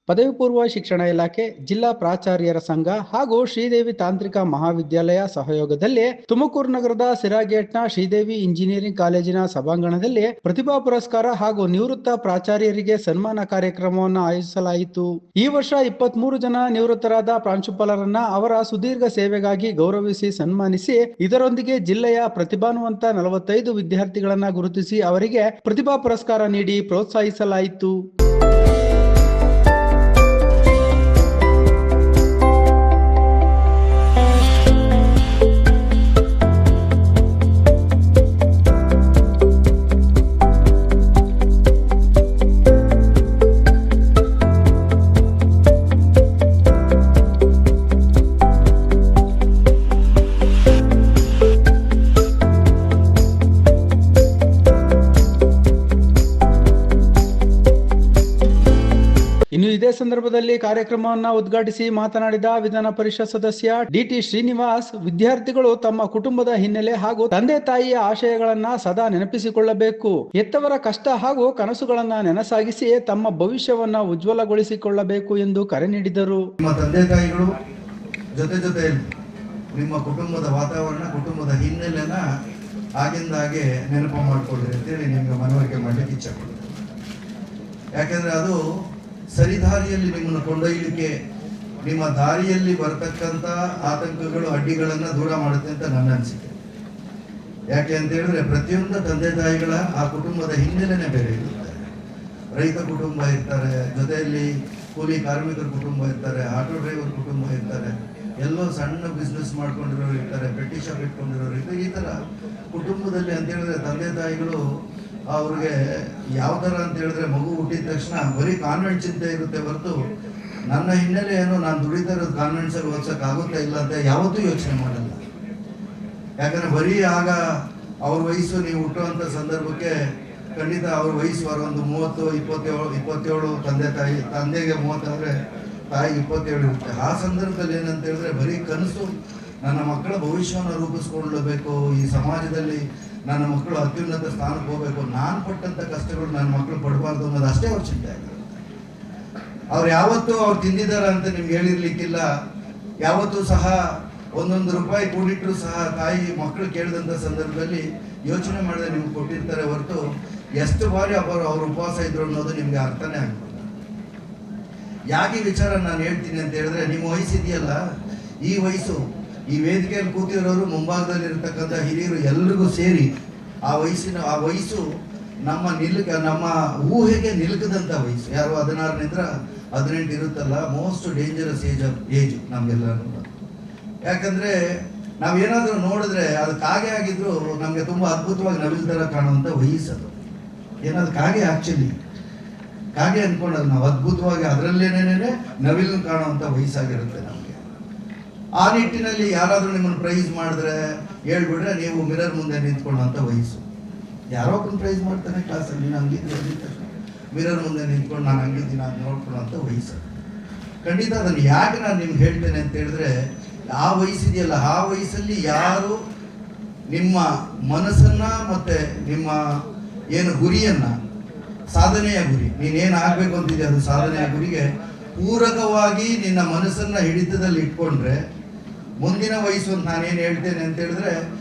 ಪದವಿ ಪೂರ್ವ ಶಿಕ್ಷಣ ಇಲಾಖೆ, ಜಿಲ್ಲಾ ಪ್ರಾಚಾರ್ಯರ ಸಂಘ ಹಾಗೂ ಶ್ರೀದೇವಿ ತಾಂತ್ರಿಕ ಮಹಾವಿದ್ಯಾಲಯ ಸಹಯೋಗದಲ್ಲಿ ತುಮಕೂರು ನಗರದ ಸಿರಾಗೇಟ್ನ ಶ್ರೀದೇವಿ ಇಂಜಿನಿಯರಿಂಗ್ ಕಾಲೇಜಿನ ಸಭಾಂಗಣದಲ್ಲಿ ಪ್ರತಿಭಾ ಪುರಸ್ಕಾರ ಹಾಗೂ ನಿವೃತ್ತ ಪ್ರಾಚಾರ್ಯರಿಗೆ ಸನ್ಮಾನ ಕಾರ್ಯಕ್ರಮವನ್ನು ಆಯೋಜಿಸಲಾಯಿತು. ಈ ವರ್ಷ 23 ಜನ ನಿವೃತ್ತರಾದ ಪ್ರಾಂಶುಪಾಲರನ್ನ ಅವರ ಸುದೀರ್ಘ ಸೇವೆಗಾಗಿ ಗೌರವಿಸಿ ಸನ್ಮಾನಿಸಿ, ಇದರೊಂದಿಗೆ ಜಿಲ್ಲೆಯ ಪ್ರತಿಭಾನ್ವಿತ 45 ವಿದ್ಯಾರ್ಥಿಗಳನ್ನ ಗುರುತಿಸಿ ಅವರಿಗೆ ಪ್ರತಿಭಾ ಪುರಸ್ಕಾರ ನೀಡಿ ಪ್ರೋತ್ಸಾಹಿಸಲಾಯಿತು. ಇನ್ನು ಇದೇ ಸಂದರ್ಭದಲ್ಲಿ ಕಾರ್ಯಕ್ರಮವನ್ನು ಉದ್ಘಾಟಿಸಿ ಮಾತನಾಡಿದ ವಿಧಾನ ಪರಿಷತ್ ಸದಸ್ಯ ಡಿಟಿ ಶ್ರೀನಿವಾಸ್, ವಿದ್ಯಾರ್ಥಿಗಳು ತಮ್ಮ ಕುಟುಂಬದ ಹಿನ್ನೆಲೆ ಹಾಗೂ ತಂದೆ ತಾಯಿಯ ಆಶಯಗಳನ್ನ ಸದಾ ನೆನಪಿಸಿಕೊಳ್ಳಬೇಕು. ಹೆತ್ತವರ ಕಷ್ಟ ಹಾಗೂ ಕನಸುಗಳನ್ನ ನೆನಸಾಗಿಸಿ ತಮ್ಮ ಭವಿಷ್ಯವನ್ನ ಉಜ್ವಲಗೊಳಿಸಿಕೊಳ್ಳಬೇಕು ಎಂದು ಕರೆ ನೀಡಿದರು. ನಿಮ್ಮ ತಂದೆ ತಾಯಿಗಳು ಜೊತೆ ನಿಮ್ಮ ಕುಟುಂಬದ ವಾತಾವರಣ, ಕುಟುಂಬದ ಹಿನ್ನೆಲೆನ ಆಗಿಂದಾಗೆ ನೆನಪು ಮಾಡಿಕೊಳ್ಳಿ ಅಂತೇಳಿ ನಿಮ್ಗೆ ಮನವರಿಕೆ ಮಾಡಲಿಕ್ಕೆ ಇಚ್ಛೆ ಪಡ್ತೀನಿ. ಯಾಕೆಂದ್ರೆ ಅದು ಸರಿದಾರಿಯಲ್ಲಿ ನಿಮ್ಮನ್ನು ಕೊಂಡೊಯ್ಯಲಿಕ್ಕೆ, ನಿಮ್ಮ ದಾರಿಯಲ್ಲಿ ಬರತಕ್ಕಂಥ ಆತಂಕಗಳು, ಅಡ್ಡಿಗಳನ್ನು ದೂರ ಮಾಡುತ್ತೆ ಅಂತ ನನ್ನ ಅನಿಸಿಕೆ. ಯಾಕೆ ಅಂತ ಹೇಳಿದ್ರೆ ಪ್ರತಿಯೊಂದು ತಂದೆ ತಾಯಿಗಳ ಆ ಕುಟುಂಬದ ಹಿನ್ನೆಲೆನೇ ಬೇರೆ ಇರುತ್ತೆ. ರೈತ ಕುಟುಂಬ ಇರ್ತಾರೆ, ಜೊತೆಯಲ್ಲಿ ಕೂಲಿ ಕಾರ್ಮಿಕರ ಕುಟುಂಬ ಇರ್ತಾರೆ, ಆಟೋ ಡ್ರೈವರ್ ಕುಟುಂಬ ಇರ್ತಾರೆ, ಎಲ್ಲೋ ಸಣ್ಣ ಬಿಸ್ನೆಸ್ ಮಾಡ್ಕೊಂಡಿರೋರು ಇರ್ತಾರೆ, ಪೆಟ್ಟಿ ಶಾಪ್ ಇಟ್ಕೊಂಡಿರೋರು ಇರ್ತಾರೆ. ಈ ಥರ ಕುಟುಂಬದಲ್ಲಿ ಅಂತ ಹೇಳಿದ್ರೆ ತಂದೆ ತಾಯಿಗಳು ಅವ್ರಿಗೆ ಯಾವ ಥರ ಅಂತ ಹೇಳಿದ್ರೆ ಮಗು ಹುಟ್ಟಿದ ತಕ್ಷಣ ಬರೀ ಕಾನ್ವೆಂಟ್ ಚಿಂತೆ ಇರುತ್ತೆ ಹೊರತು ನನ್ನ ಹಿನ್ನೆಲೆ ಏನು, ನಾನು ದುಡಿತಾ ಇರೋದು ಕಾನ್ವೆಂಟ್ಸಲ್ಲಿ ಓದ್ಸೋಕೆ ಆಗುತ್ತಾ ಇಲ್ಲ ಅಂತ ಯಾವತ್ತೂ ಯೋಚನೆ ಮಾಡಲ್ಲ. ಯಾಕಂದ್ರೆ ಬರೀ ಆಗ ಅವ್ರ ವಯಸ್ಸು, ನೀವು ಹುಟ್ಟುವಂಥ ಸಂದರ್ಭಕ್ಕೆ ಖಂಡಿತ ಅವ್ರ ವಯಸ್ಸು ಒಂದು 30, 27 ತಂದೆಗೆ 30 ಆದರೆ ತಾಯಿಗೆ 27 ಇರುತ್ತೆ. ಆ ಸಂದರ್ಭದಲ್ಲಿ ಏನಂತ ಹೇಳಿದ್ರೆ ಬರೀ ಕನಸು, ನನ್ನ ಮಕ್ಕಳ ಭವಿಷ್ಯವನ್ನು ರೂಪಿಸ್ಕೊಳ್ಳಬೇಕು, ಈ ಸಮಾಜದಲ್ಲಿ ನನ್ನ ಮಕ್ಕಳು ಅತ್ಯುನ್ನತ ಸ್ಥಾನಕ್ಕೆ ಹೋಗ್ಬೇಕು, ನಾನು ಪಟ್ಟಂತ ಕಷ್ಟಗಳು ನನ್ನ ಮಕ್ಕಳು ಪಡಬಾರ್ದು ಅನ್ನೋದು ಅಷ್ಟೇ ಅವ್ರ ಚಿಂತೆ ಆಗಿರುತ್ತೆ. ಅವ್ರು ಯಾವತ್ತೂ ಅವ್ರು ತಿಂದಿದಾರ ಅಂತ ನಿಮ್ಗೆ ಹೇಳಿರ್ಲಿಕ್ಕಿಲ್ಲ. ಯಾವತ್ತೂ ಸಹ ಒಂದೊಂದು ರೂಪಾಯಿ ಕೂಡಿಟ್ಟರು ಸಹ ತಾಯಿ ಮಕ್ಕಳು ಕೇಳಿದಂಥ ಸಂದರ್ಭದಲ್ಲಿ ಯೋಚನೆ ಮಾಡದೆ ನಿಮ್ಗೆ ಕೊಟ್ಟಿರ್ತಾರೆ ಹೊರತು ಎಷ್ಟು ಬಾರಿ ಅವ್ರ ಉಪವಾಸ ಇದ್ರು ಅನ್ನೋದು ನಿಮ್ಗೆ ಅರ್ಥನೇ ಆಗ್ತದೆ. ಯಾಕೆ ವಿಚಾರ ನಾನು ಹೇಳ್ತೀನಿ ಅಂತ ಹೇಳಿದ್ರೆ, ನಿಮ್ಮ ವಯಸ್ಸಿದೆಯಲ್ಲ, ಈ ವಯಸ್ಸು, ಈ ವೇದಿಕೆಯಲ್ಲಿ ಕೂತಿರೋರು, ಮುಂಭಾಗದಲ್ಲಿ ಇರತಕ್ಕಂಥ ಹಿರಿಯರು ಎಲ್ರಿಗೂ ಸೇರಿ ಆ ವಯಸ್ಸು ನಮ್ಮ ಊಹೆಗೆ ನಿಲುಕದಂಥ ವಯಸ್ಸು. ಯಾರು 16 18 ಇರುತ್ತಲ್ಲ, ಮೋಸ್ಟ್ ಡೇಂಜರಸ್ ಏಜ್ ನಮ್ಗೆಲ್ಲರೂ. ಯಾಕಂದ್ರೆ ನಾವೇನಾದ್ರೂ ನೋಡಿದ್ರೆ ಅದು ಕಾಗೆ ಆಗಿದ್ರು ನಮ್ಗೆ ತುಂಬಾ ಅದ್ಭುತವಾಗಿ ನವಿಲ್ ತರ ಕಾಣುವಂತ ವಯಸ್ಸು. ಅದು ಏನಾದ್ರು ಕಾಗೆ, ಆಕ್ಚುಲಿ ಕಾಗೆ ಅನ್ಕೊಂಡದ್ದು ನಾವು, ಅದ್ಭುತವಾಗಿ ಅದರಲ್ಲೇನೇನೆ ನವಿಲ್ ಕಾಣುವಂತ ವಯಸ್ಸಾಗಿರುತ್ತೆ ನಮ್ಗೆ. ಆ ನಿಟ್ಟಿನಲ್ಲಿ ಯಾರಾದ್ರೂ ನಿಮ್ಮನ್ನು ಪ್ರೈಸ್ ಮಾಡಿದ್ರೆ ಹೇಳ್ಬಿಟ್ರೆ ನೀವು ಮಿರರ್ ಮುಂದೆ ನಿಂತ್ಕೊಳ್ಳುವಂತ ವಯಸ್ಸು. ಯಾರೋ ಒಬ್ಬರು ಪ್ರೈಸ್ ಮಾಡ್ತಾನೆ ಕ್ಲಾಸಲ್ಲಿ, ನೀನು ಹಂಗಿದ್ರೆ ಮಿರರ್ ಮುಂದೆ ನಿಂತ್ಕೊಂಡು ನಾನು ಹಂಗಿದ್ದೀನಿ ಅದು ನೋಡ್ಕೊಳ್ಳುವಂತ ವಯಸ್ಸು. ಖಂಡಿತ ಅದನ್ನು ಯಾಕೆ ನಾನು ನಿಮ್ಗೆ ಹೇಳ್ತೇನೆ ಅಂತ ಹೇಳಿದ್ರೆ, ಆ ವಯಸ್ಸಿದೆಯಲ್ಲ, ಆ ವಯಸ್ಸಲ್ಲಿ ಯಾರು ನಿಮ್ಮ ಮನಸ್ಸನ್ನ ಮತ್ತೆ ನಿಮ್ಮ ಏನು ಗುರಿಯನ್ನ, ಸಾಧನೆಯ ಗುರಿ, ನೀನೇನು ಆಗ್ಬೇಕು ಅಂತಿದೆ ಅದು ಸಾಧನೆಯ ಗುರಿಗೆ ಪೂರಕವಾಗಿ ನಿನ್ನ ಮನಸ್ಸನ್ನ ಹಿಡಿತದಲ್ಲಿ ಇಟ್ಕೊಂಡ್ರೆ ಮುಂದಿನ ವಯಸ್ಸು ಅಂತ ನಾನೇನು ಹೇಳ್ತೇನೆ ಅಂತ ಹೇಳಿದ್ರೆ,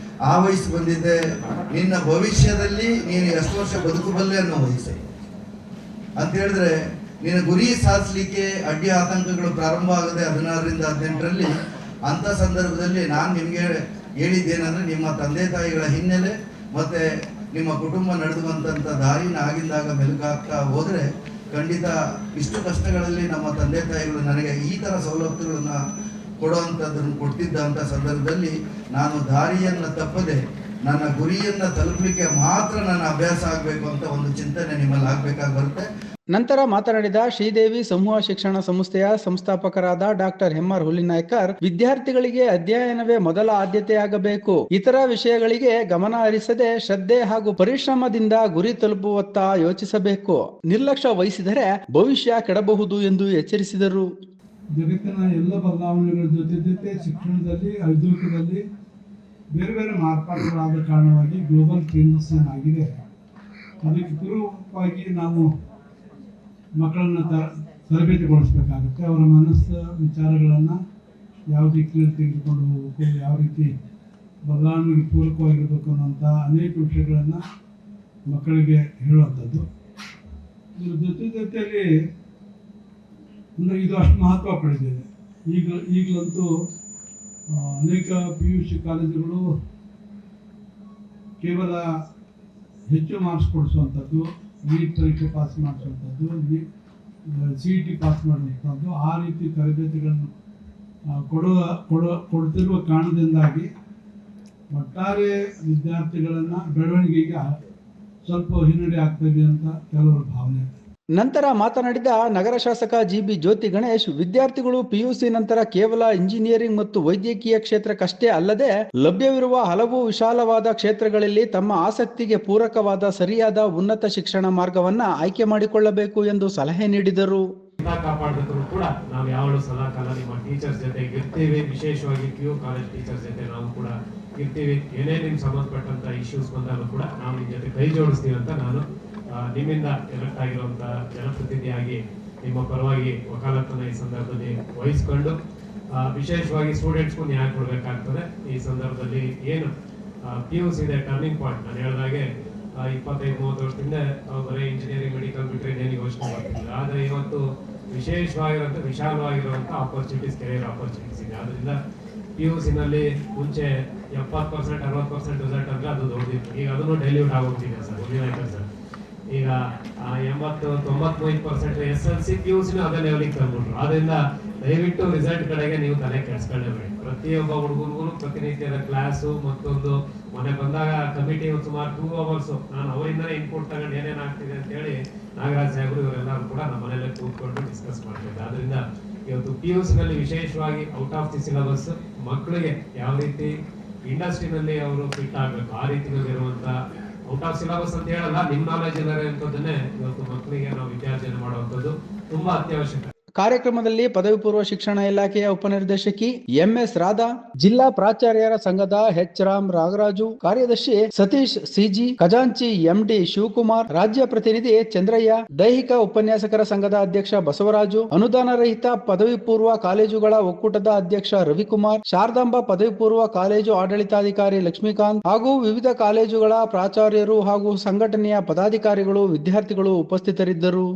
ಆ ವಯಸ್ಸು ಬಂದಿದ್ದೆ ನಿನ್ನ ಭವಿಷ್ಯದಲ್ಲಿ ನೀನು ಎಷ್ಟು ವರ್ಷ ಬದುಕಬಲ್ಲೆ ಅನ್ನೋ ವಯಸ್ಸು ಅಂತ ಹೇಳಿದ್ರೆ, ನಿನ್ನ ಗುರಿ ಸಾಧಿಸಲಿಕ್ಕೆ ಅಡ್ಡಿ ಆತಂಕಗಳು ಪ್ರಾರಂಭ ಆಗದೆ 16ರಿಂದ 18ರಲ್ಲಿ ಅಂತ ಸಂದರ್ಭದಲ್ಲಿ ನಾನು ನಿಮಗೆ ಹೇಳಿದ್ದೇನೆಂದ್ರೆ, ನಿಮ್ಮ ತಂದೆ ತಾಯಿಗಳ ಹಿನ್ನೆಲೆ ಮತ್ತೆ ನಿಮ್ಮ ಕುಟುಂಬ ನಡೆದು ಬಂದಂಥ ದಾರಿನ ಆಗಿಂದಾಗ ಮೆಲುಕಾಗ್ತಾ ಹೋದರೆ ಖಂಡಿತ ಇಷ್ಟು ಕಷ್ಟಗಳಲ್ಲಿ ನಮ್ಮ ತಂದೆ ತಾಯಿಗಳು ನನಗೆ ಈ ಥರ ಸವಲತ್ತುಗಳನ್ನ ಕೊಡುವಂಥದ್ದನ್ನು ಕೊಡ್ತಿದ್ದಂಥ ಸಂದರ್ಭದಲ್ಲಿ ನಾನು ದಾರಿಯನ್ನು ತಪ್ಪದೆ ನನ್ನ ಗುರಿಯನ್ನು ತಲುಪಲಿಕ್ಕೆ ಮಾತ್ರ ನನ್ನ ಅಭ್ಯಾಸ ಆಗಬೇಕು ಅಂತ ಒಂದು ಚಿಂತನೆ ನಿಮ್ಮಲ್ಲಿ ಆಗಬೇಕಾಗಿ ಬರುತ್ತೆ. ನಂತರ ಮಾತನಾಡಿದ ಶ್ರೀದೇವಿ ಸಮೂಹ ಶಿಕ್ಷಣ ಸಂಸ್ಥೆಯ ಸಂಸ್ಥಾಪಕರಾದ ಡಾಕ್ಟರ್ ಎಂ.ಆರ್. ಹುಲಿನಾಯ್ಕರ್, ವಿದ್ಯಾರ್ಥಿಗಳಿಗೆ ಅಧ್ಯಯನವೇ ಮೊದಲ ಆದ್ಯತೆಯಾಗಬೇಕು. ಇತರ ವಿಷಯಗಳಿಗೆ ಗಮನ ಹರಿಸದೆ ಶ್ರದ್ಧೆ ಹಾಗೂ ಪರಿಶ್ರಮದಿಂದ ಗುರಿ ತಲುಪುವತ್ತ ಯೋಚಿಸಬೇಕು. ನಿರ್ಲಕ್ಷ್ಯ ವಹಿಸಿದರೆ ಭವಿಷ್ಯ ಕೆಡಬಹುದು ಎಂದು ಎಚ್ಚರಿಸಿದರು. ಜಗತ್ತಿನ ಎಲ್ಲ ಬದಲಾವಣೆಗಳ ಜೊತೆ ಶಿಕ್ಷಣದಲ್ಲಿ, ಔದ್ಯೋಗಿಕದಲ್ಲಿ ಬೇರೆ ಬೇರೆ ಮಾರ್ಪಾಡುಗಳಾದ ಕಾರಣವಾಗಿ ಗ್ಲೋಬಲ್ ಚೇಂಜಸ್ ಏನಾಗಿದೆ, ಅದಕ್ಕೆ ಪೂರ್ವಕವಾಗಿ ನಾವು ಮಕ್ಕಳನ್ನು ತರಬೇತಿಗೊಳಿಸ್ಬೇಕಾಗುತ್ತೆ. ಅವರ ಮನಸ್ಸು ವಿಚಾರಗಳನ್ನು ಯಾವ ದಿಕ್ಕಿನಲ್ಲಿ ತೆಗೆದುಕೊಂಡು ಹೋಗಬೇಕು, ಯಾವ ರೀತಿ ಬದಲಾವಣೆಗೆ ಪೂರಕವಾಗಿರಬೇಕು ಅನ್ನೋಂಥ ಅನೇಕ ವಿಷಯಗಳನ್ನು ಮಕ್ಕಳಿಗೆ ಹೇಳುವಂಥದ್ದು. ಇದ್ರ ಜೊತೆಯಲ್ಲಿ ಅಂದರೆ ಇದು ಅಷ್ಟು ಮಹತ್ವ ಪಡೆದಿದೆ. ಈಗಲಂತೂ ಅನೇಕ PUC ಕಾಲೇಜುಗಳು ಕೇವಲ ಹೆಚ್ಚು ಮಾರ್ಕ್ಸ್ ಕೊಡಿಸುವಂಥದ್ದು, ನೀಟ್ ಪರೀಕ್ಷೆ ಪಾಸ್ ಮಾಡಿಸುವಂಥದ್ದು, CET ಪಾಸ್ ಮಾಡುವಂಥದ್ದು, ಆ ರೀತಿ ತರಬೇತಿಗಳನ್ನು ಕೊಡ್ತಿರುವ ಕಾರಣದಿಂದಾಗಿ ಒಟ್ಟಾರೆ ವಿದ್ಯಾರ್ಥಿಗಳನ್ನು ಬೆಳವಣಿಗೆಗೆ ಸ್ವಲ್ಪ ಹಿನ್ನಡೆ ಆಗ್ತದೆ ಅಂತ ಕೆಲವರ ಭಾವನೆ. ನಂತರ ಮಾತನಾಡಿದ ನಗರ ಶಾಸಕ GB ಜ್ಯೋತಿ ಗಣೇಶ್, ವಿದ್ಯಾರ್ಥಿಗಳು PUC ನಂತರ ಕೇವಲ ಇಂಜಿನಿಯರಿಂಗ್ ಮತ್ತು ವೈದ್ಯಕೀಯ ಕ್ಷೇತ್ರಕ್ಕಷ್ಟೇ ಅಲ್ಲದೆ ಲಭ್ಯವಿರುವ ಹಲವು ವಿಶಾಲವಾದ ಕ್ಷೇತ್ರಗಳಲ್ಲಿ ತಮ್ಮ ಆಸಕ್ತಿಗೆ ಪೂರಕವಾದ ಸರಿಯಾದ ಉನ್ನತ ಶಿಕ್ಷಣ ಮಾರ್ಗವನ್ನ ಆಯ್ಕೆ ಮಾಡಿಕೊಳ್ಳಬೇಕು ಎಂದು ಸಲಹೆ ನೀಡಿದರು. ಕಾಪಾಡಬೇಕು ಕೂಡ ನಾವು ಯಾವಾಗಲೂ ಸದಾ ಕಾಲ ನಿಮ್ಮ ಟೀಚರ್ಸ್ ಜೊತೆ ಇರ್ತೀವಿ. ವಿಶೇಷವಾಗಿ PU ಕಾಲೇಜ್ ಟೀಚರ್ಸ್ ಜೊತೆ ನಾವು ಕೂಡ ಇರ್ತೀವಿ. ಏನೇ ನಿಮ್ಗೆ ಸಂಬಂಧಪಟ್ಟಂತ ಇಶ್ಯೂಸ್ ಬಂದಾಗ ಕೂಡ ನಾವು ನಿಮ್ಮ ಜೊತೆ ಕೈ ಜೋಡಿಸ್ತೀವಿ ಅಂತ ನಾನು ನಿಮ್ಮಿಂದ ಎಲೆಕ್ಟ್ ಆಗಿರುವಂತ ಜನಪ್ರತಿನಿಧಿಯಾಗಿ ನಿಮ್ಮ ಪರವಾಗಿ ವಕಾಲತ್ತನ್ನ ಈ ಸಂದರ್ಭದಲ್ಲಿ ವಹಿಸಿಕೊಂಡು ವಿಶೇಷವಾಗಿ ಸ್ಟೂಡೆಂಟ್ಸ್ಗೂ ನ್ಯಾಯ ಕೊಡಬೇಕಾಗ್ತದೆ. ಈ ಸಂದರ್ಭದಲ್ಲಿ ಏನು PUC ಇದೆ ಟರ್ನಿಂಗ್ ಪಾಯಿಂಟ್. ನಾನು ಹೇಳಿದಾಗೆ 25-30 ವರ್ಷದಿಂದ ಬರೀ ಇಂಜಿನಿಯರಿಂಗ್ ಮೆಡಿಕಲ್ ಬಿಟ್ಟರೆ ಏನೇನು ಯೋಚನೆ ಮಾಡ್ತಿಲ್ಲ. ಆದರೆ ಇವತ್ತು ವಿಶೇಷವಾಗಿರುವಂಥ ವಿಶಾಲವಾಗಿರುವಂಥ ಆಪರ್ಚುನಿಟೀಸ್, ಕೆರಿಯರ್ ಆಪರ್ಚುನಿಟೀಸ್ ಇದೆ. ಆದ್ರಿಂದ PUC-ನಲ್ಲಿ ಮುಂಚೆ 70% 60% ರಿಸಲ್ಟ್ ಅಂದ್ರೆ ಅದು ದೊಡ್ಡದಿತ್ತು. ಈಗ ಅದನ್ನು ಡೈಲ್ಯೂಟ್ ಆಗೋಗ್ತಿದೆ ಸರ್, ಒಂದಿನಾಯ್ತು ಸರ್. ಈಗ 80-95% SLC PUC-ನೂ ಅದೇ ಲೆವೆಲಿಗೆ ತಂದ್ಬಿಟ್ರು. ಆದ್ರಿಂದ ದಯವಿಟ್ಟು ರಿಸಲ್ಟ್ ಕಡೆಗೆ ನೀವು ತಲೆ ಕೆಡಿಸ್ಕೊಳ್ಳೇಬೇಡಿ. ಪ್ರತಿಯೊಬ್ಬ ಹುಡುಗನಿಗೂ ಪ್ರತಿನಿತ್ಯದ ಕ್ಲಾಸು ಮತ್ತೊಂದು ಮನೆ ಬಂದಾಗ ಕಮಿಟಿ ಸುಮಾರು 2 hours ನಾನು ಅವರಿಂದನೇ ಇನ್ಪುಟ್ ತಗೊಂಡು ಏನೇನು ಆಗ್ತಿದೆ ಅಂತ ಹೇಳಿ ನಾಗರಾಜ್ ಸಾಹೇಬರು ಇವರೆಲ್ಲರೂ ಕೂಡ ನಮ್ಮ ಮನೆಯಲ್ಲೇ ಕೂತ್ಕೊಂಡು ಡಿಸ್ಕಸ್ ಮಾಡ್ತಿದ್ದೆ. ಆದ್ರಿಂದ ಇವತ್ತು PUC-ನಲ್ಲಿ ವಿಶೇಷವಾಗಿ ಔಟ್ ಆಫ್ ದಿ ಸಿಲೆಬಸ್ ಮಕ್ಕಳಿಗೆ ಯಾವ ರೀತಿ ಇಂಡಸ್ಟ್ರಿನಲ್ಲಿ ಅವರು ಫಿಟ್ ಆಗಬೇಕು ಆ ರೀತಿಯಲ್ಲಿ ಇರುವಂತ ಔಟ್ ಆಫ್ ಸಿಲೆಬಸ್ ಅಂತ ಹೇಳಲ್ಲ, ನಿಮ್ಮ ನಾಲೆಜ್ ಇರುವಂತದ್ದನ್ನೇ ಇವತ್ತು ಮಕ್ಕಳಿಗೆ ನಾವು ವಿದ್ಯಾರ್ಜನೆ ಮಾಡುವಂಥದ್ದು ತುಂಬಾ ಅತ್ಯವಶ್ಯಕ. ಕಾರ್ಯಕ್ರಮದಲ್ಲಿ ಪದವಿ ಪೂರ್ವ ಶಿಕ್ಷಣ ಇಲಾಖೆಯ ಉಪನಿರ್ದೇಶಕಿ MS ರಾಧಾ, ಜಿಲ್ಲಾ ಪ್ರಾಚಾರ್ಯರ ಸಂಘದ ರಾಮ್ ರಾಗರಾಜು, ಕಾರ್ಯದರ್ಶಿ ಸತೀಶ್ CG, ಖಜಾಂಚಿ MD ಶಿವಕುಮಾರ್, ರಾಜ್ಯ ಪ್ರತಿನಿಧಿ ಚಂದ್ರಯ್ಯ, ದೈಹಿಕ ಉಪನ್ಯಾಸಕರ ಸಂಘದ ಅಧ್ಯಕ್ಷ ಬಸವರಾಜು, ಅನುದಾನ ರಹಿತ ಪದವಿ ಪೂರ್ವ ಕಾಲೇಜುಗಳ ಒಕ್ಕೂಟದ ಅಧ್ಯಕ್ಷ ರವಿಕುಮಾರ್, ಶಾರದಾಂಬಾ ಪದವಿ ಪೂರ್ವ ಕಾಲೇಜು ಆಡಳಿತಾಧಿಕಾರಿ ಲಕ್ಷ್ಮೀಕಾಂತ್ ಹಾಗೂ ವಿವಿಧ ಕಾಲೇಜುಗಳ ಪ್ರಾಚಾರ್ಯರು ಹಾಗೂ ಸಂಘಟನೆಯ ಪದಾಧಿಕಾರಿಗಳು, ವಿದ್ಯಾರ್ಥಿಗಳು ಉಪಸ್ಥಿತರಿದ್ದರು.